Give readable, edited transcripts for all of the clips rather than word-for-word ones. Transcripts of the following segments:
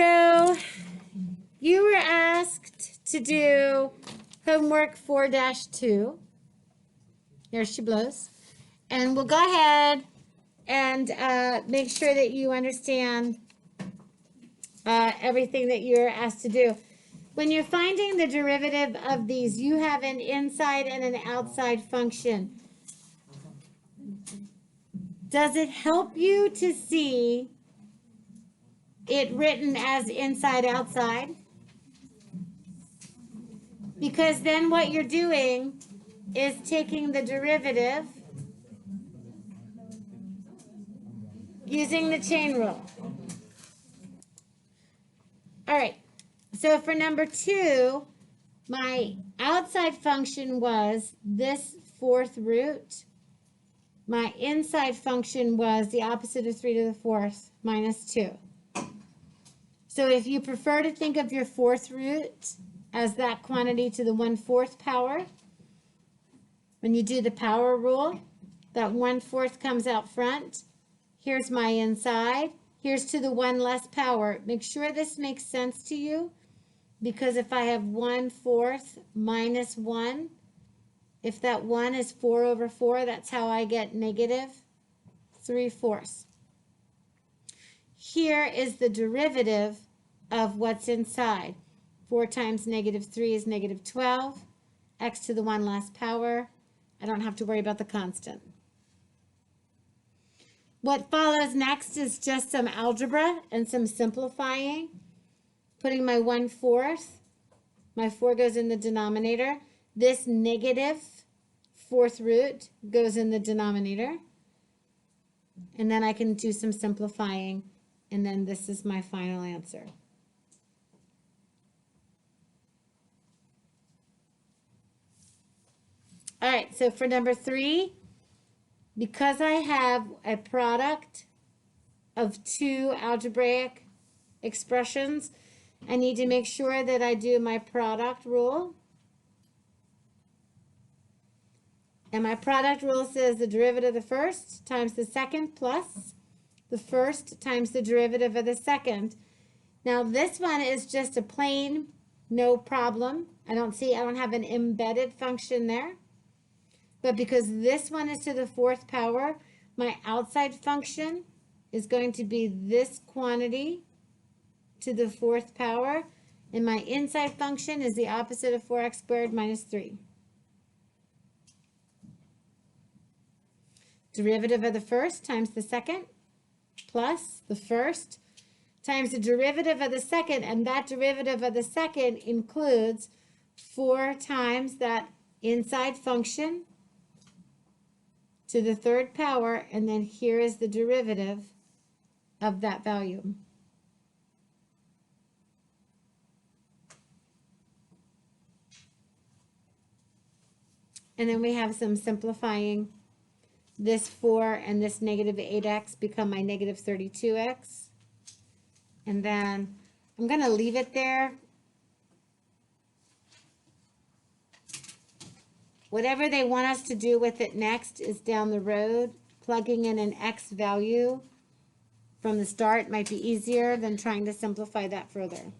So you were asked to do homework 4-2. There she blows. And we'll go ahead and make sure that you understand everything that you're asked to do. When you're finding the derivative of these, you have an inside and an outside function. Does it help you to see it written as inside outside? Because then what you're doing is taking the derivative using the chain rule. All right, so for number 2, my outside function was this fourth root. My inside function was the opposite of 3 to the fourth minus 2. So if you prefer to think of your fourth root as that quantity to the 1/4 power, when you do the power rule, that 1/4 comes out front. Here's my inside. Here's to the 1 less power. Make sure this makes sense to you, because if I have 1/4 minus 1, if that 1 is 4 over 4, that's how I get negative 3/4. Here is the derivative of what's inside. 4 times negative 3 is negative 12. X to the 1 last power. I don't have to worry about the constant. What follows next is just some algebra and some simplifying. Putting my 1/4, my 4 goes in the denominator. This negative fourth root goes in the denominator. And then I can do some simplifying, and then this is my final answer. All right, so for number 3, because I have a product of 2 algebraic expressions, I need to make sure that I do my product rule. And my product rule says the derivative of the first times the second plus the first times the derivative of the second. Now this one is just a plain no problem. I don't have an embedded function there. But because this one is to the 4th power, my outside function is going to be this quantity to the 4th power, and my inside function is the opposite of 4x squared minus 3. Derivative of the first times the second plus the first times the derivative of the second, and that derivative of the second includes 4 times that inside function to the 3rd power, and then here is the derivative of that value. And then we have some simplifying. This 4 and this negative 8x become my negative 32x. And then I'm going to leave it there. Whatever they want us to do with it next is down the road. Plugging in an x value from the start might be easier than trying to simplify that further.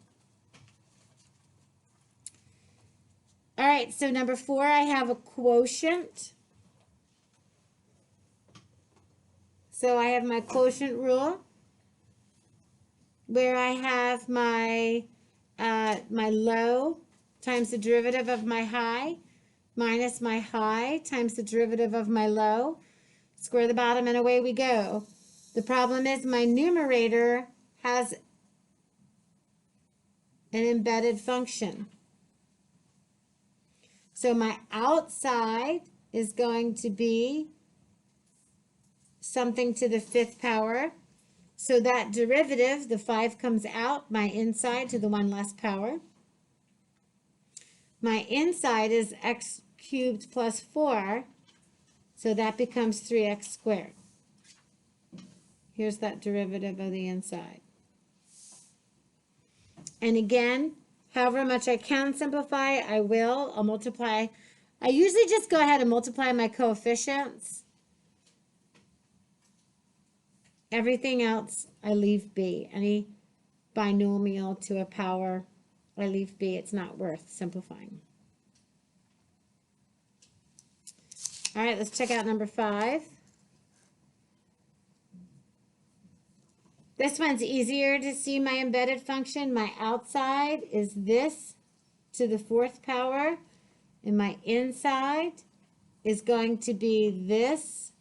All right, so number 4, I have a quotient. So I have my quotient rule, where I have my low times the derivative of my high minus my high times the derivative of my low. Square the bottom and away we go. The problem is my numerator has an embedded function. So my outside is going to be something to the 5th power. So that derivative, the 5 comes out, my inside to the 1 less power. My inside is x cubed plus 4, so that becomes 3x squared. Here's that derivative of the inside. And again, however much I can simplify, I will. I'll multiply. I usually just go ahead and multiply my coefficients. Everything else I leave be. Any binomial to a power. I leave B. It's not worth simplifying. All right, let's check out number 5. This one's easier to see my embedded function. My outside is this to the 4th power, and my inside is going to be this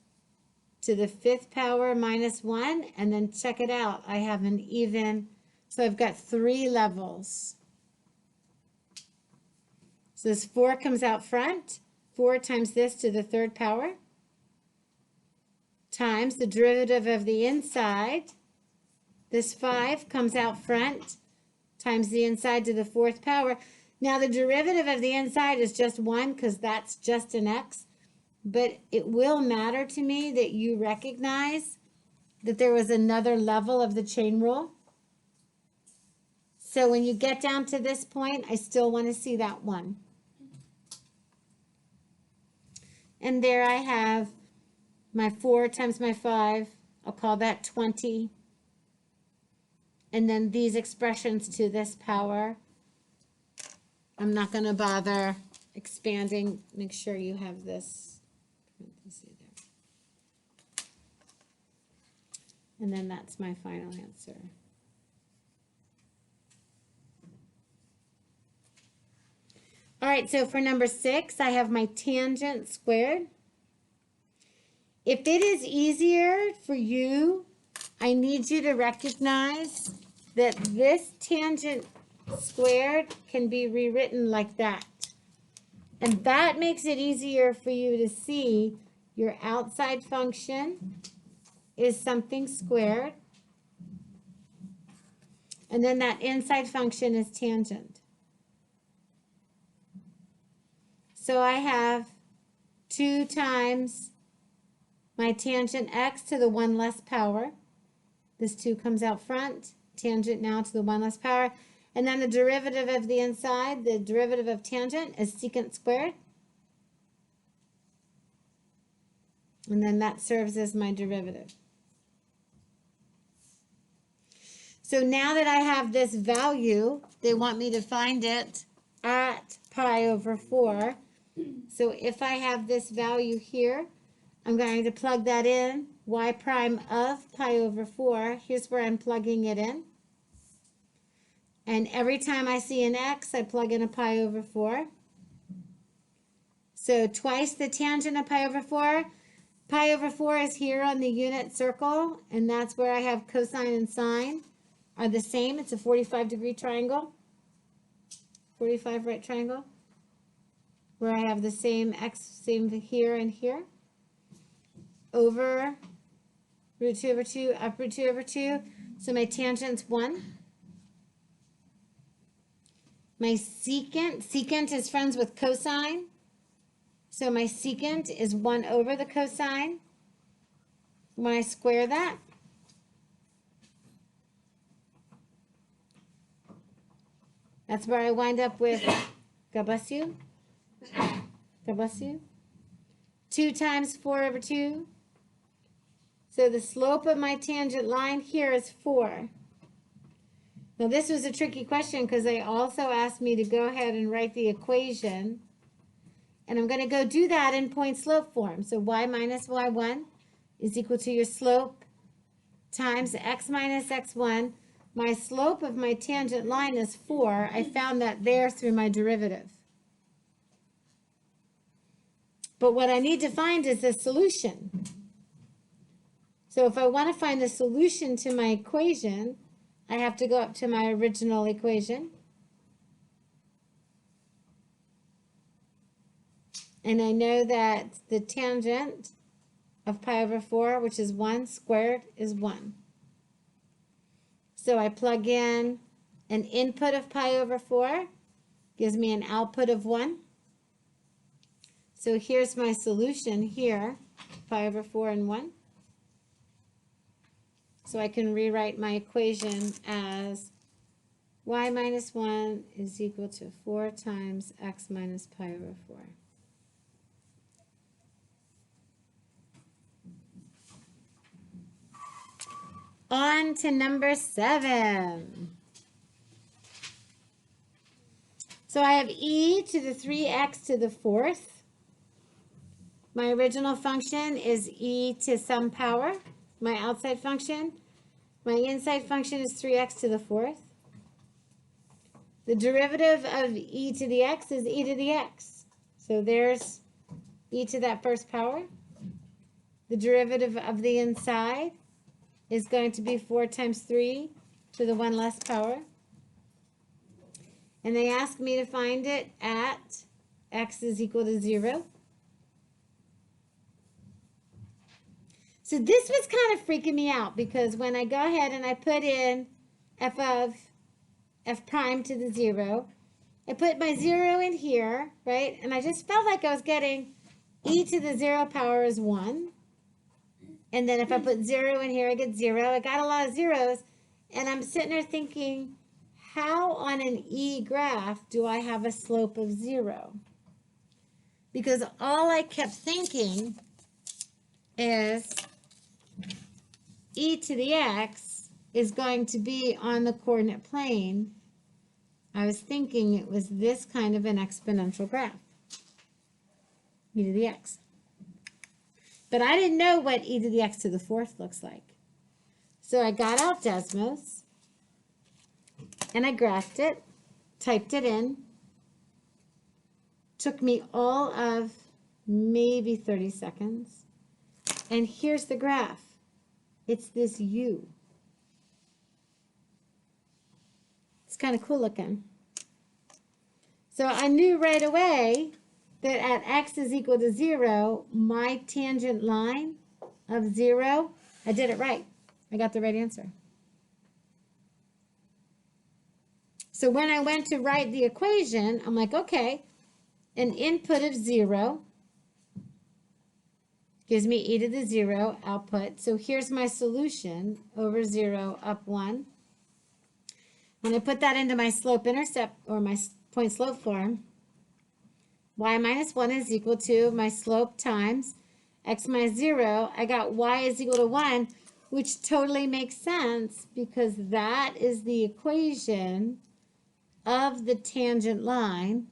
to the 5th power minus 1, and then check it out. I have an even, so I've got 3 levels. So this 4 comes out front, 4 times this to the 3rd power, times the derivative of the inside. This 5 comes out front, times the inside to the 4th power. Now the derivative of the inside is just 1 because that's just an x. But it will matter to me that you recognize that there was another level of the chain rule. So when you get down to this point, I still want to see that 1. And there I have my 4 times my 5. I'll call that 20. And then these expressions to this power. I'm not going to bother expanding. Make sure you have this parenthesis there. And then that's my final answer. All right, so for number 6, I have my tangent squared. If it is easier for you, I need you to recognize that this tangent squared can be rewritten like that. And that makes it easier for you to see your outside function is something squared. And then that inside function is tangent. So I have 2 times my tangent x to the 1 less power. This 2 comes out front, tangent now to the 1 less power. And then the derivative of the inside, the derivative of tangent is secant squared. And then that serves as my derivative. So now that I have this value, they want me to find it at pi over 4. So if I have this value here, I'm going to plug that in, y prime of pi over 4. Here's where I'm plugging it in. And every time I see an x, I plug in a pi over 4. So twice the tangent of pi over 4. Pi over 4 is here on the unit circle, and that's where I have cosine and sine are the same. It's a 45-degree triangle, 45 right triangle, where I have the same x, same here and here, over root 2 over 2, up root 2 over 2. So my tangent's 1. My secant is friends with cosine. So my secant is 1 over the cosine. When I square that, that's where I wind up with, God bless you, God bless you, 2 times 4 over 2. So the slope of my tangent line here is 4. Now this was a tricky question because they also asked me to go ahead and write the equation. And I'm going to go do that in point slope form. So y minus y1 is equal to your slope times x minus x1. My slope of my tangent line is 4. I found that there through my derivative. But what I need to find is the solution. So if I want to find the solution to my equation, I have to go up to my original equation. And I know that the tangent of pi over 4, which is 1 squared, is 1. So I plug in an input of pi over 4, gives me an output of 1. So here's my solution here, pi over 4 and 1. So I can rewrite my equation as y minus 1 is equal to 4 times x minus pi over 4. On to number 7. So I have e to the 3x to the 4th. My original function is e to some power, my outside function. My inside function is 3x to the 4th. The derivative of e to the x is e to the x. So there's e to that first power. The derivative of the inside is going to be 4 times 3 to the 1 less power. And they asked me to find it at x is equal to 0. So this was kind of freaking me out because when I go ahead and I put in f of f prime to the 0, I put my 0 in here, right? And I just felt like I was getting e to the 0 power is 1. And then if I put 0 in here, I get 0. I got a lot of zeros. And I'm sitting there thinking, how on an E graph do I have a slope of 0? Because all I kept thinking is e to the x is going to be on the coordinate plane. I was thinking it was this kind of an exponential graph, e to the x. But I didn't know what e to the x to the 4th looks like. So I got out Desmos, and I graphed it, typed it in. Took me all of maybe 30 seconds. And here's the graph. It's this U. It's kind of cool looking. So I knew right away that at x is equal to 0, my tangent line of 0, I did it right. I got the right answer. So when I went to write the equation, I'm like, okay, an input of 0 gives me e to the 0 output. So here's my solution, over 0 up 1. When I put that into my slope-intercept or my point-slope form, y minus 1 is equal to my slope times x minus 0. I got y is equal to 1, which totally makes sense because that is the equation of the tangent line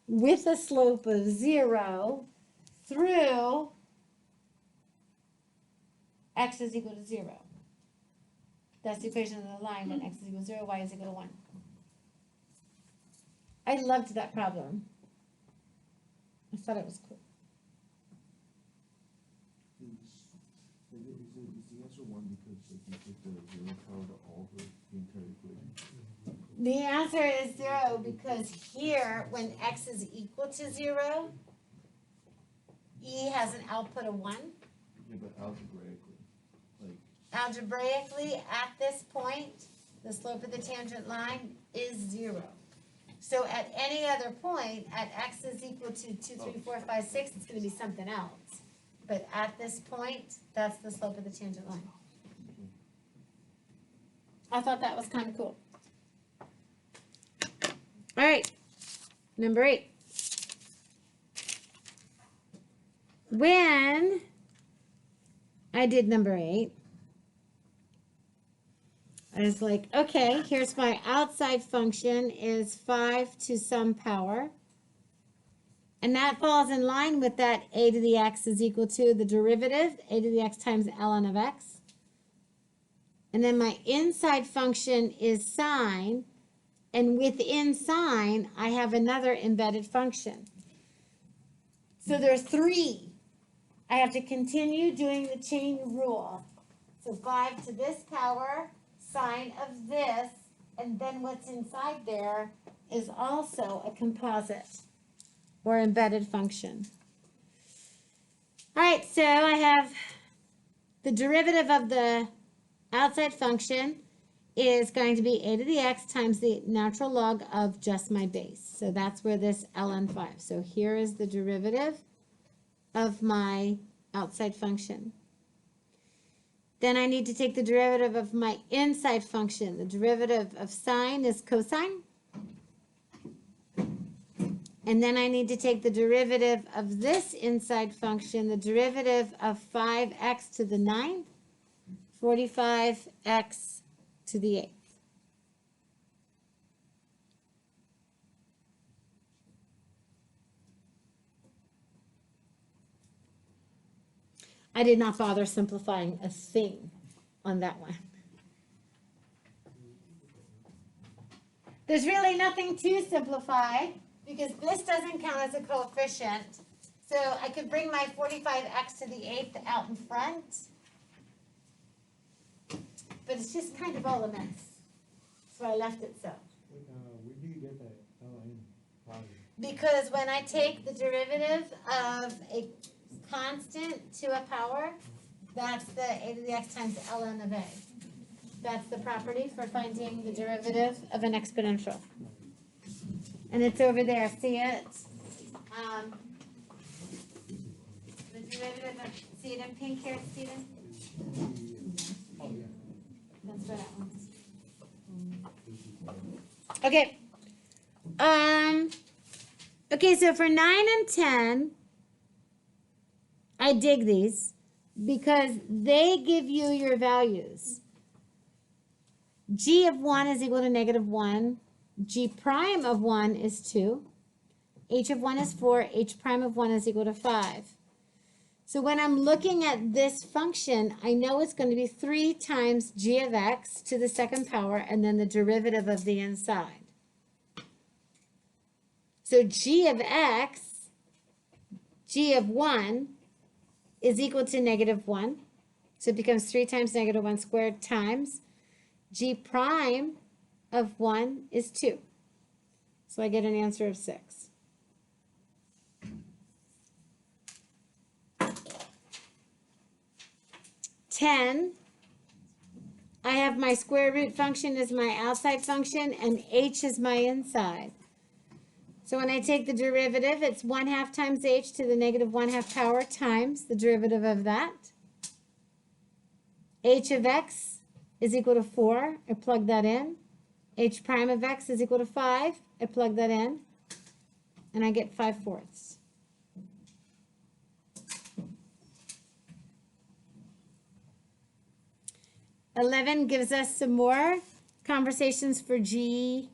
with a slope of 0 through x is equal to 0. That's the equation of the line when x is equal to 0, y is equal to 1. I loved that problem. I thought it was cool. Is the answer 1 because if you take the 0 power to all the entire equation? The answer is 0 because here, when x is equal to 0, e has an output of 1. Yeah, but algebraically, like... Algebraically, at this point, the slope of the tangent line is 0. So at any other point, at x is equal to 2, 3, 4, 5, 6, it's going to be something else. But at this point, that's the slope of the tangent line. I thought that was kind of cool. All right, number 8. When I did number 8, I was like, okay, here's my outside function is 5 to some power. And that falls in line with that a to the x is equal to the derivative, a to the x times ln of x. And then my inside function is sine. And within sine, I have another embedded function. So there's 3. I have to continue doing the chain rule. So 5 to this power, sine of this, and then what's inside there is also a composite or embedded function. All right, so I have the derivative of the outside function is going to be a to the x times the natural log of just my base. So that's where this ln 5. So here is the derivative of my outside function. Then I need to take the derivative of my inside function. The derivative of sine is cosine. And then I need to take the derivative of this inside function, the derivative of 5x to the 9th, 45x to the 8th. I did not bother simplifying a thing on that one. There's really nothing to simplify because this doesn't count as a coefficient. So I could bring my 45x to the 8th out in front. But it's just kind of all a mess. So I left it so. Where do you get that ln value? Because when I take the derivative of a constant to a power, that's the a to the x times ln of a. That's the property for finding the derivative of an exponential. And it's over there, see it? The derivative of, see it in pink here, Stephen? That's where that one is. Okay. Okay, so for 9 and 10, I dig these because they give you your values. G of 1 is equal to negative 1. G prime of 1 is 2. H of 1 is 4. H prime of 1 is equal to 5. So when I'm looking at this function, I know it's going to be 3 times g of x to the second power and then the derivative of the inside. So g of x, g of 1, is equal to negative 1. So it becomes 3 times negative 1 squared times g prime of 1 is 2. So I get an answer of 6. I have my square root function as my outside function and h is my inside. So when I take the derivative, it's 1/2 times h to the negative 1/2 power times the derivative of that. H of x is equal to 4. I plug that in. H prime of x is equal to 5. I plug that in. And I get 5/4. (11) gives us some more conversations for G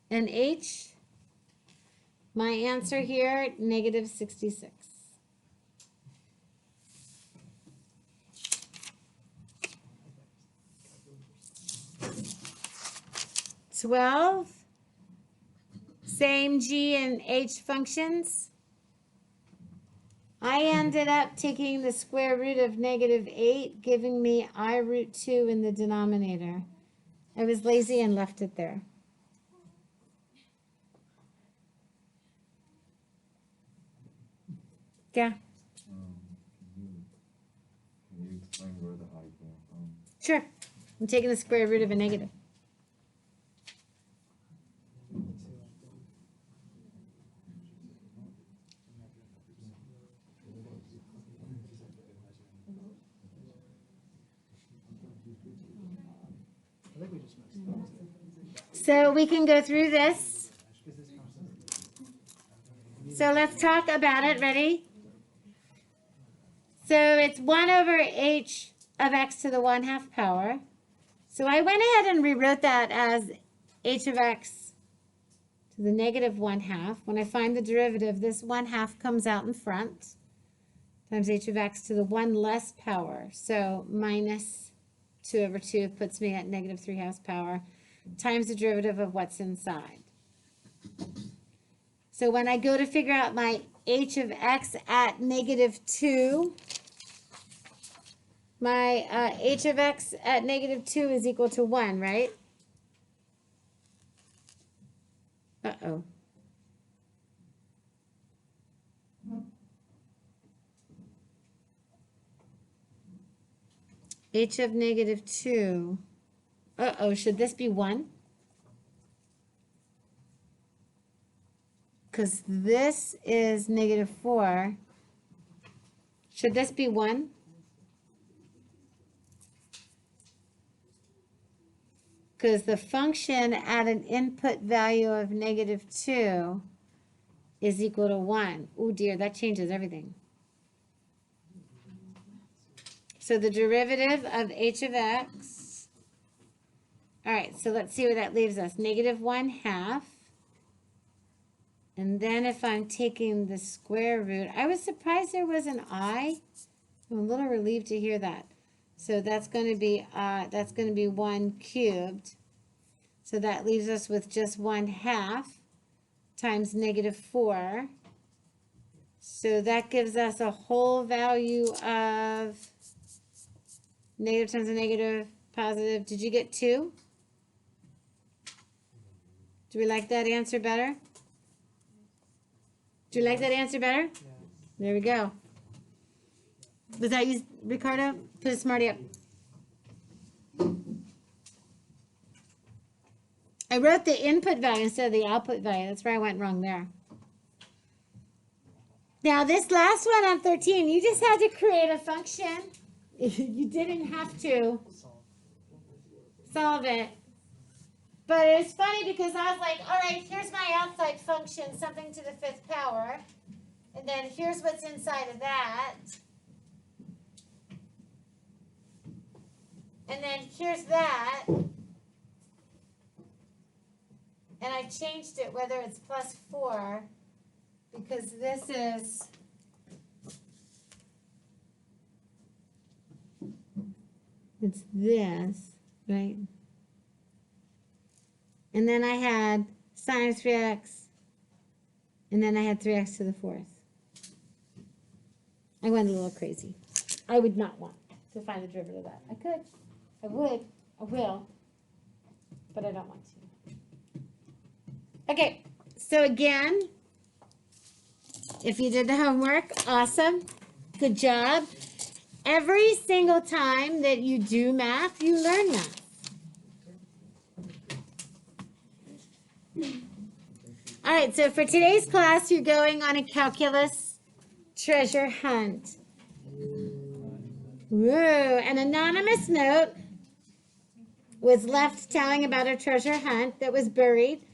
and H. My answer here, negative 66. (12) Same G and H functions. I ended up taking the square root of negative 8, giving me I root 2 in the denominator. I was lazy and left it there. Yeah, Can you explain where the I came from? sure. I'm taking the square root of a negative. So we can go through this. So let's talk about it. Ready? So it's 1 over h of x to the 1/2 power. So I went ahead and rewrote that as h of x to the negative 1/2. When I find the derivative, this 1/2 comes out in front times h of x to the 1 less power. So minus 2 over 2 puts me at negative 3/2 power times the derivative of what's inside. So when I go to figure out my h of x at negative 2, my h of x at negative 2 is equal to 1, right? Uh-oh. H of negative 2. Uh-oh, should this be 1? Because this is negative 4. Should this be 1? Because the function at an input value of negative 2 is equal to 1. Oh dear, that changes everything. So the derivative of h of x, all right, so let's see where that leaves us. Negative 1/2. And then if I'm taking the square root, I was surprised there was an I I'm a little relieved to hear that. So that's going to be 1 cubed. So that leaves us with just 1/2 times -4. So that gives us a whole value of negative times a negative, positive. Did you get 2? Do we like that answer better? Do you like that answer better? There we go. Was that you, Ricardo? Put a Smarty up. I wrote the input value instead of the output value. That's where I went wrong there. Now this last one on 13, you just had to create a function. You didn't have to solve it. But it's funny because I was like, all right, here's my outside function, something to the 5th power. And then here's what's inside of that. And then here's that. And I changed it whether it's +4 because this is it's this, right? And then I had sine of 3x, and then I had 3x to the 4th. I went a little crazy. I would not want to find the derivative of that. I could. I would. I will. But I don't want to. Okay. So again, if you did the homework, awesome. Good job. Every single time that you do math, you learn math. All right, so for today's class, you're going on a calculus treasure hunt. Woo, an anonymous note was left telling about a treasure hunt that was buried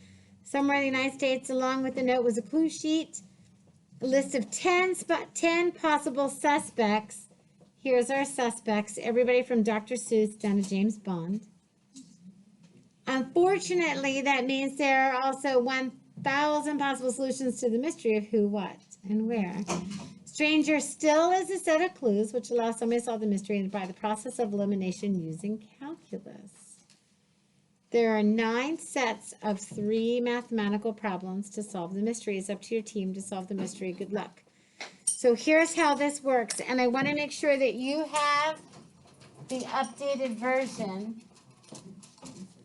somewhere in the United States. Along with the note was a clue sheet, a list of 10 possible suspects. Here's our suspects, everybody from Dr. Seuss down to James Bond. Unfortunately, that means there are also 1,000 possible solutions to the mystery of who, what, and where. Stranger still is a set of clues which allows somebody to solve the mystery by the process of elimination using calculus. There are 9 sets of 3 mathematical problems to solve the mystery. It's up to your team to solve the mystery. Good luck. So here's how this works, and I want to make sure that you have the updated version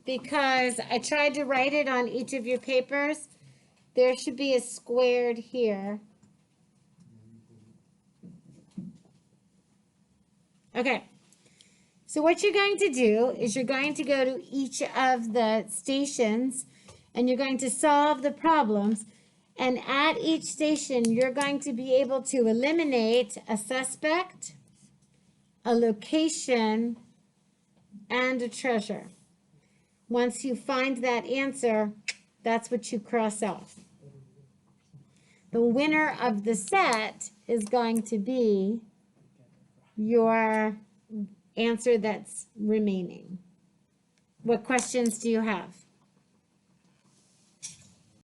because I tried to write it on each of your papers. There should be a squared here. Okay, so what you're going to do is you're going to go to each of the stations and you're going to solve the problems. And at each station, you're going to be able to eliminate a suspect, a location, and a treasure. Once you find that answer, that's what you cross off. The winner of the set is going to be your answer that's remaining. What questions do you have?